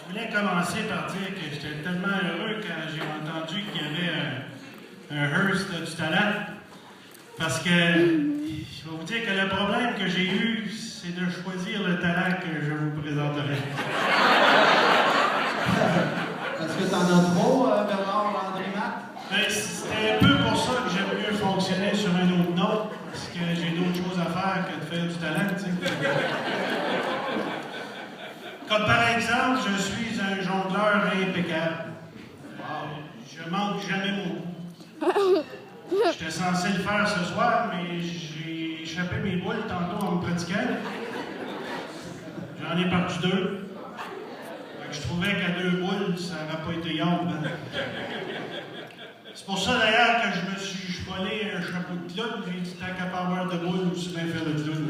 Je voulais commencer par dire que j'étais tellement heureux quand j'ai entendu qu'il y avait un Hearst du talent. Parce que je vais vous dire que le problème que j'ai eu, c'est de choisir le talent que je vous présenterai. Parce que t'en as trop, Bernard Landry-Matt? Ben, c'était un peu pour ça que j'aime mieux fonctionner sur un autre note, parce que j'ai d'autres choses à faire que de faire du talent, tu sais. Comme par exemple, je suis un jongleur impeccable. Je manque jamais mon coup. J'étais censé le faire ce soir, mais j'ai échappé mes boules tantôt en me pratiquant. J'en ai perdu 2. Fait que je trouvais qu'à 2 boules, ça n'aurait pas été yard. C'est pour ça d'ailleurs que je me suis volé un chapeau de clown. J'ai dit tant qu'à pas avoir de boules, je suis bien faire le clown.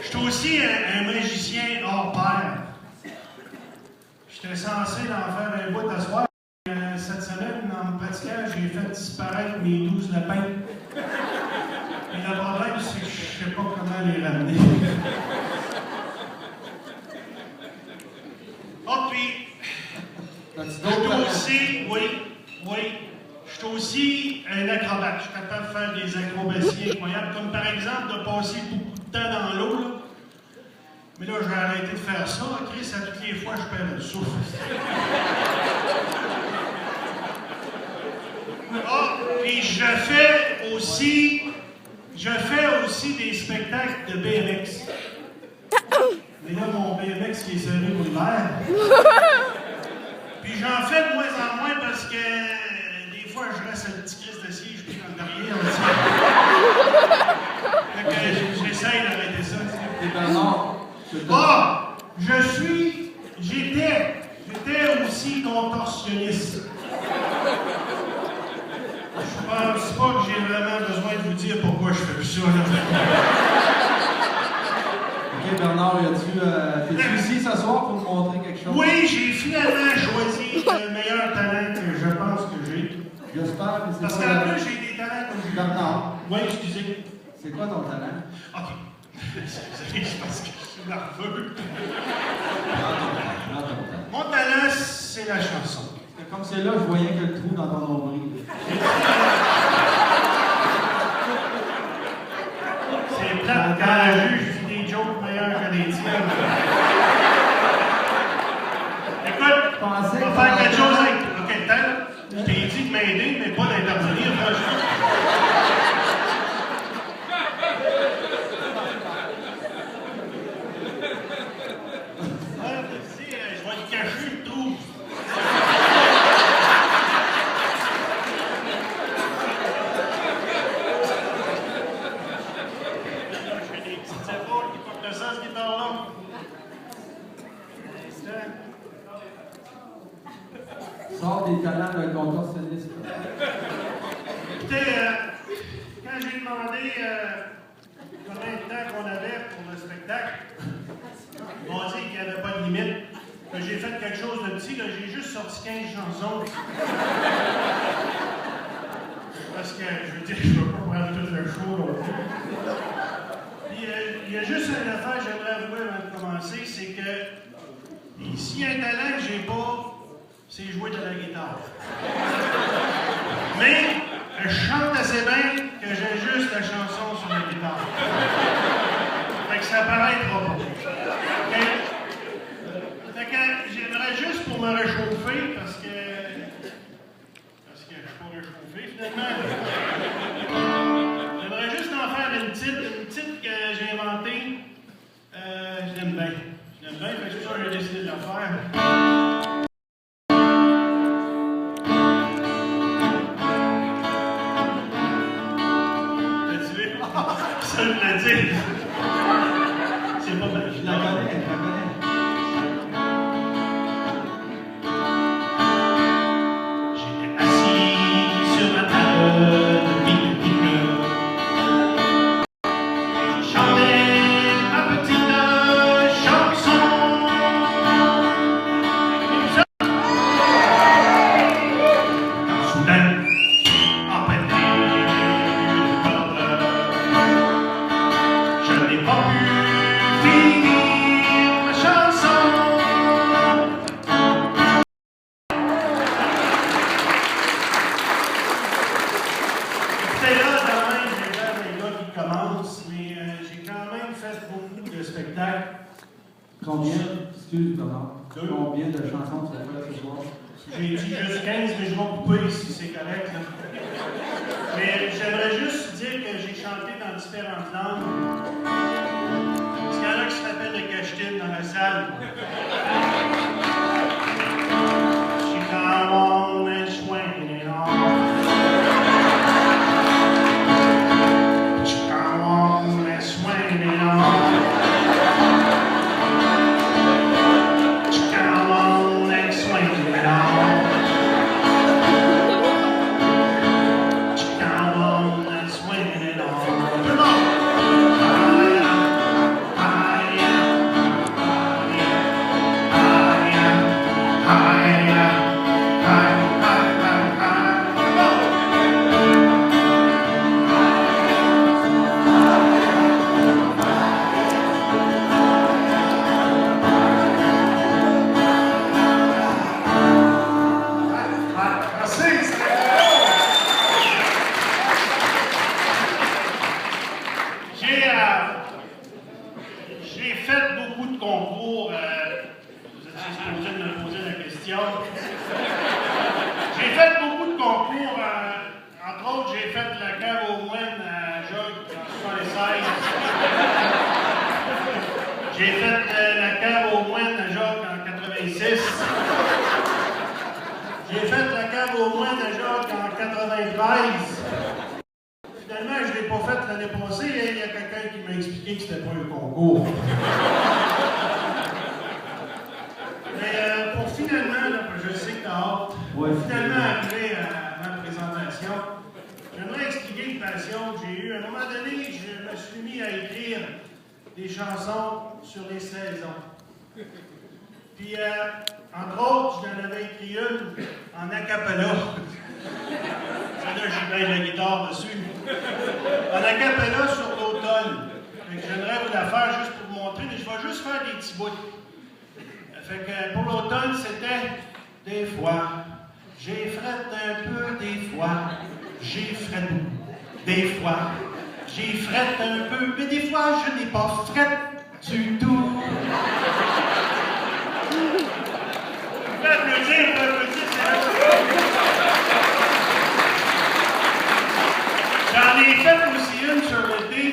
Je suis aussi un magicien hors pair. J'étais censé en faire un bout à soir. Cette semaine, en me pratiquant, j'ai fait disparaître mes 12 lapins. Et le problème, c'est que je ne sais pas comment les ramener. Oh, puis, je suis aussi, je suis aussi un acrobate. Je suis capable de faire des acrobaties incroyables, comme par exemple de passer beaucoup de temps dans l'eau. Là. Mais là, j'ai arrêté de faire ça. Chris, à toutes les fois, je perds le souffle. Ah, puis je fais aussi des spectacles de BMX. Mais là, mon BMX qui est serré pour l'hiver. Puis j'en fais de moins en moins parce que des fois, je reste un petit crise de siège puis en derrière. Fait que j'essaye d'arrêter ça. Ah! J'étais aussi contorsionniste. Je pense pas que j'ai vraiment besoin de vous dire pourquoi je fais plus ça. Ok, Bernard, t'es-tu ici ce soir pour nous montrer quelque chose? Oui, j'ai finalement choisi le meilleur talent que je pense que j'ai. J'espère que c'est parce qu'en plus, j'ai des talents comme lui. Bernard. Oui, excusez. C'est quoi ton talent? Ok. C'est parce que je suis nerveux. Mon talent, c'est la chanson. Comme c'est là, je voyais que le trou dans ton nombril. C'est plate quand la juge dit des jokes meilleurs que les tiennes. Écoute, on va faire quelque chose avec... OK, je t'ai dit de m'aider, mais pas d'intervenir, franchement. Je vais le cacher, le trou. Sors des talents d'un contorsionniste. Écoutez, quand j'ai demandé combien de temps qu'on avait pour le spectacle, ils m'ont dit qu'il n'y avait pas de limite. J'ai fait quelque chose de petit, j'ai juste sorti 15 chansons. Parce que, je veux dire, je ne peux pas prendre tout le show non plus. Puis, il y a juste une affaire que j'aimerais avouer avant de commencer, c'est que s'il y a un talent que j'ai pas, c'est jouer de la guitare. Mais je chante assez bien que j'ai juste la chanson sur la guitare. Fait que ça paraîtra pas. Okay? Fait que j'aimerais juste pour me réchauffer, parce que je suis pas réchauffé finalement. J'aimerais juste en faire une petite que j'ai inventée. Je l'aime bien. Je l'aime bien, fait que c'est ça que j'ai décidé de la faire. Ça, je voulais dire. C'est pas mal. Je la connais, J'étais assis sur ma table de pique-nique. Je chantais ma petite chanson. fait beaucoup de spectacles. Combien, excuse Bernard, 2. combien de chansons tu as fait ce soir? J'ai dit juste 15, mais je vais couper si c'est correct. Là. Mais j'aimerais juste dire que j'ai chanté dans différentes langues. Parce qu'il y en a qui se rappellent de Cachetine dans la salle. She come on and swing it on. She come on and swing it on. She come on and swing it on. She come on and swing it on. Come on! J'ai fait beaucoup de concours. Vous êtes supposé de me poser la question. J'ai fait beaucoup de concours. Entre autres, j'ai fait la cave aux moines à Jacques en 76. J'ai fait la cave aux moines à Jacques en 86. J'ai fait la cave aux moines à Jacques en 93. Finalement, je ne l'ai pas faite l'année passée, et il y a quelqu'un qui m'a expliqué que c'était pas un concours. Mais pour finalement, là, je sais que tu as hâte, finalement arriver à ma présentation, j'aimerais expliquer une passion que j'ai eue. À un moment donné, je me suis mis à écrire des chansons sur les saisons. Puis, entre autres, j'en avais écrit une en acapella. Celle-là, j'ai bien de la guitare dessus. En acapella sur l'automne. J'aimerais vous la faire juste pour vous montrer, mais je vais juste faire des petits bouts. Fait que pour l'automne, c'était des fois, j'ai frette un peu, des fois, j'ai frette beaucoup. Des fois, j'ai frette un peu, mais des fois, je n'ai pas frette du tout. Vous pouvez applaudir, c'est J'en ai fait aussi une sur l'été.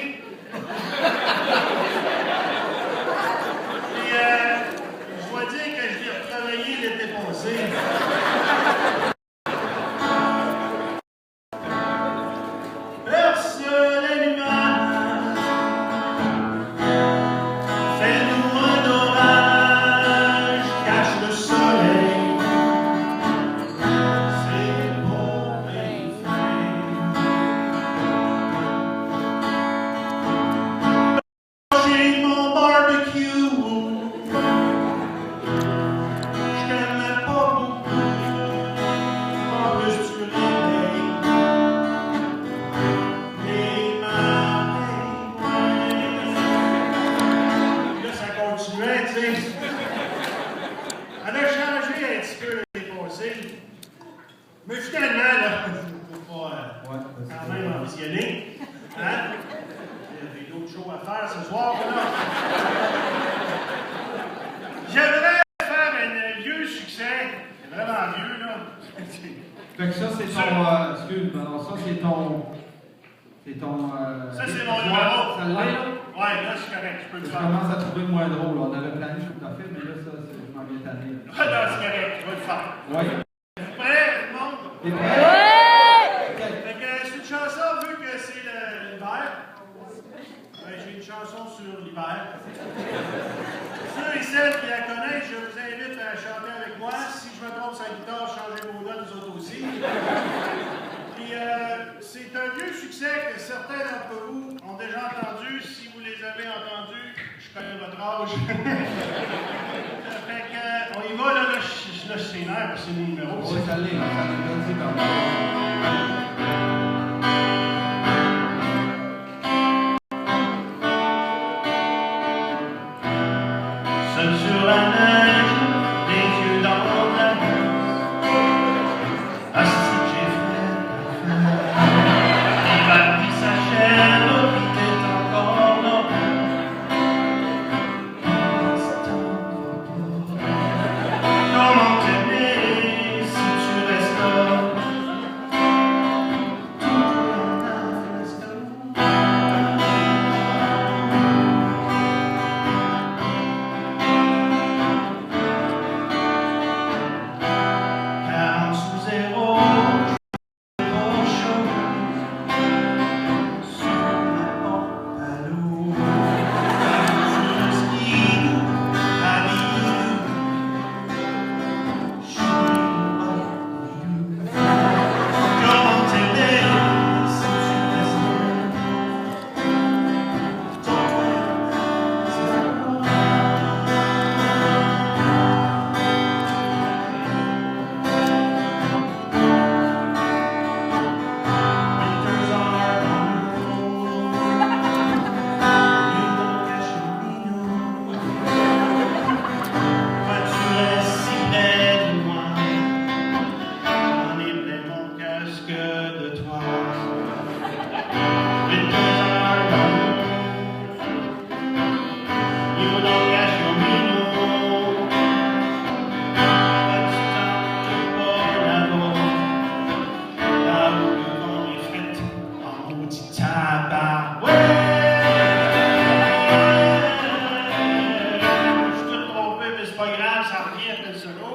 Et je dois dire que je l'ai retravaillé l'été passé. Verse les nuages, fais-nous un orage, cache le soleil. C'est beau et frais. Mon barbecue, je t'aimais pas beaucoup, en plus tu l'étais, les mains, là ça continuait, tu sais, elle a changé un petit peu l'année passée, mais finalement, là, il ne faut pas quand même ambitionner, hein? D'autres choses à faire ce soir, là. J'aimerais faire un vieux succès, vraiment vieux, là. Fait que ça, c'est ton... excuse, alors ça, c'est ton... ça, c'est mon numéro. Ça l'est, là? Ouais, là, c'est correct, je peux le Je faire. commence à trouver moins drôle. On avait plané tout à fait, mais là, ça, je m'en viens tanner. Là, c'est correct, je vais le faire. Oui. Vous prêts, tout le monde? T'es prêt? Fait que c'est une chanson, vu que c'est l'hiver. J'ai une chanson sur l'hiver. Ceux et celles qui la connaissent, je vous invite à chanter avec moi. Si je me trompe sur la guitare, changez vos notes, vous autres aussi. Puis, c'est un vieux succès que certains d'entre vous ont déjà entendu. Si vous les avez entendus, je connais votre âge. Fait que, on y va, là, je suis nerf, c'est mon numéro. Oui, ça l'est, ça l'est, dit comme Seul sur la neige, les yeux dans la glace, assis j'ai fait l'hiver qui s'achève, vite est encore là, Io non cammino, faccio tanto buon lavoro, lavoro con i fritti, en petit tabac. Je suis tout trompé, mais c'est pas grave, ça revient après le solo.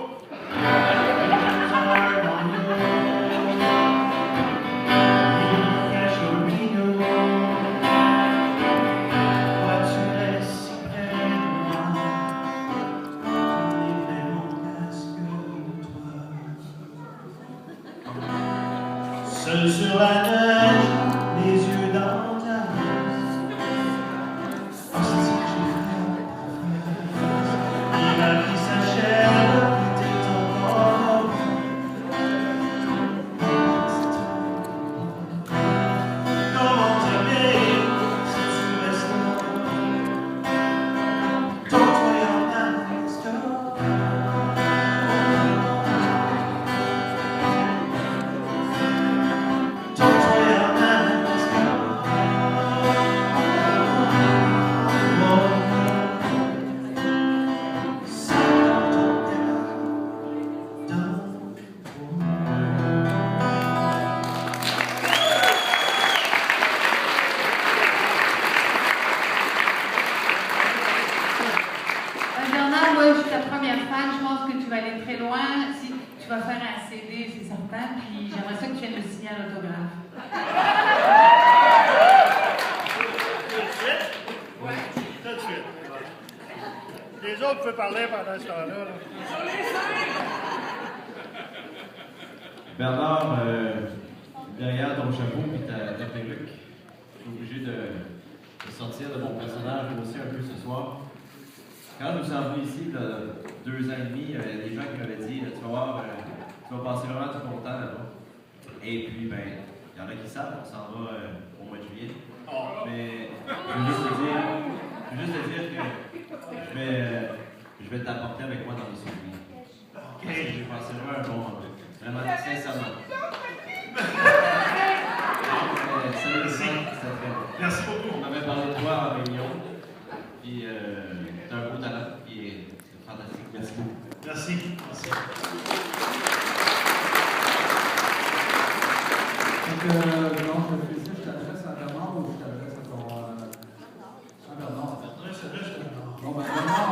Seul sur la neige, les yeux dans ta rose. Hostie, j'ai fait l'hiver qui s'achève, t'es encore. Comment t'aimer si tu restes là? Ton voyant masque. Bernard, moi, je suis ta première fan. Je pense que tu vas aller très loin. Si tu vas faire un CD, c'est certain. Puis j'aimerais ça que tu viennes me signer un autographe. Tout de suite? Oui. Tout de suite. Les autres peuvent parler pendant ce temps-là. Là. Bernard, derrière ton chapeau et ta perruque, je suis obligé de sortir de mon personnage aussi un peu ce soir. Quand je me suis venu ici, il y a 2 ans et demi, il y a des gens qui m'avaient dit, tu vas voir, tu vas passer vraiment tout ton temps là-bas. Et puis, ben, il y en a qui savent, on s'en va au mois de juillet. Mais je veux juste te dire que je vais t'apporter avec moi dans mes souvenirs. OK. J'ai passé vraiment un bon moment. Vraiment, sincèrement. Merci beaucoup. On m'avait parlé de toi en réunion. Puis, t'as un beau talent. Puis, c'est fantastique. Merci beaucoup. Merci. Merci. Donc, non, je t'adresse à Bernard ou je t'adresse à ton. À Bernard. Bon, ben, Bernard.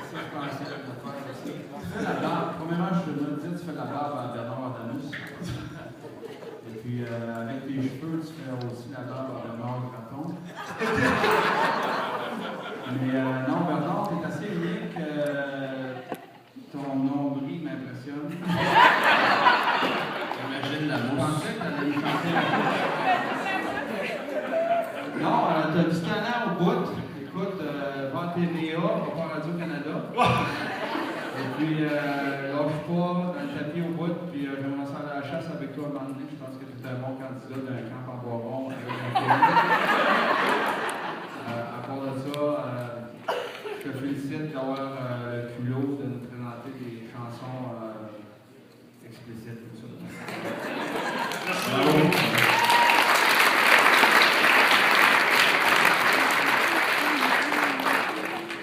Ça, je pensais le faire aussi. Tu fais la barbe. Premièrement, je te le dis, tu fais la barbe à Bernard Adamus. Et puis, avec tes cheveux, tu fais aussi la barbe à Bernard Graton. Mais non, Bernard, t'es assez unique. Ton nombril m'impressionne. J'imagine la mousse. Je pensais que t'allais y chanter la mousse. Non, t'as du talent au bout. Écoute, va à TVA, va pas à Radio-Canada. Et puis, lâche pas, dans le tapis au bout, puis j'aimerais ça aller à la chasse avec toi à un moment donné. Je pense que tu es un bon candidat d'un camp en Boiron avec un pays. À part de ça, je te félicite d'avoir le